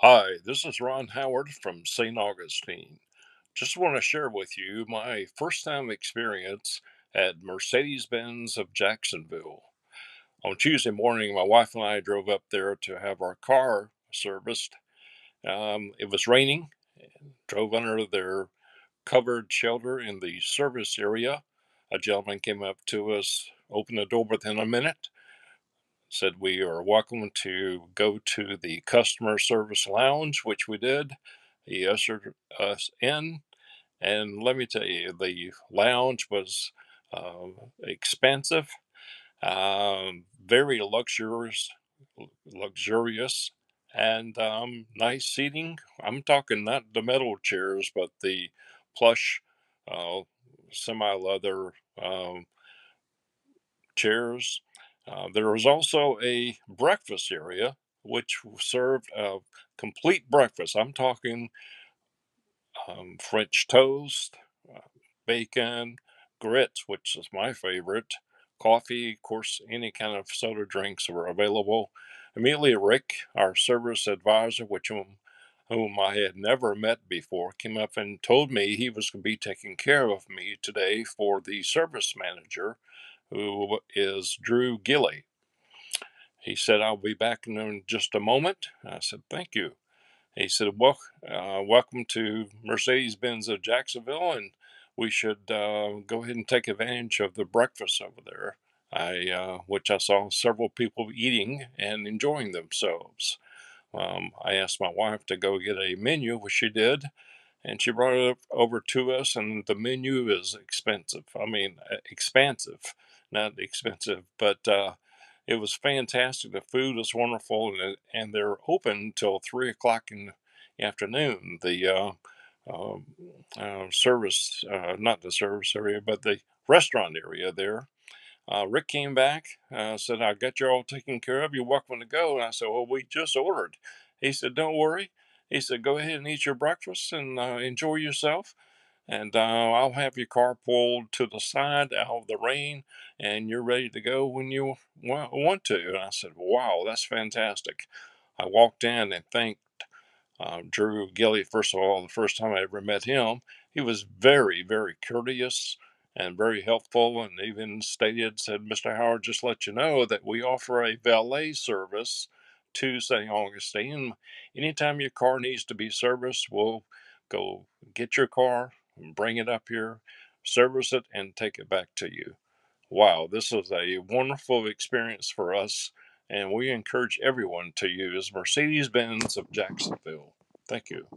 Hi, this is Ron Howard from St. Augustine. Just want to share with you my first time experience at Mercedes-Benz of Jacksonville. On Tuesday morning, my wife and I drove up there to have our car serviced. It was raining, drove under their covered shelter in the service area. A gentleman came up to us, opened the door within a minute, said we are welcome to go to the customer service lounge, which we did. He ushered us in, and let me tell you, the lounge was expansive, very luxurious, and nice seating. I'm talking not the metal chairs, but the plush, uh, semi-leather chairs. There was also a breakfast area, which served a complete breakfast. I'm talking French toast, uh, bacon, grits, which is my favorite, coffee, of course, any kind of soda drinks were available. Immediately, Rick, our service advisor, whom I had never met before, came up and told me he was going to be taking care of me today for the service manager, who is Drew Gilly. He said, I'll be back in just a moment. I said, thank you. He said, welcome to Mercedes-Benz of Jacksonville, and we should go ahead and take advantage of the breakfast over there, which I saw several people eating and enjoying themselves. I asked my wife to go get a menu, which she did, and she brought it over to us, and the menu is expensive. I mean, expansive, not expensive, but it was fantastic. The food was wonderful, and they're open till 3 o'clock in the afternoon. The um, service, not the service area, but the restaurant area there. Rick came back, said, I got you all taken care of. You're welcome to go. And I said, well, we just ordered. He said, don't worry. He said, go ahead and eat your breakfast and enjoy yourself. And I'll have your car pulled to the side out of the rain, and you're ready to go when you want to. And I said, wow, that's fantastic. I walked in and thanked Drew Gilly, first of all, the first time I ever met him. He was very, very courteous and very helpful, and even said, Mr. Howard, just let you know that we offer a valet service to St. Augustine. Anytime your car needs to be serviced, we'll go get your car and bring it up here, service it, and take it back to you. Wow, this is a wonderful experience for us, and we encourage everyone to use Mercedes Benz of Jacksonville. Thank you.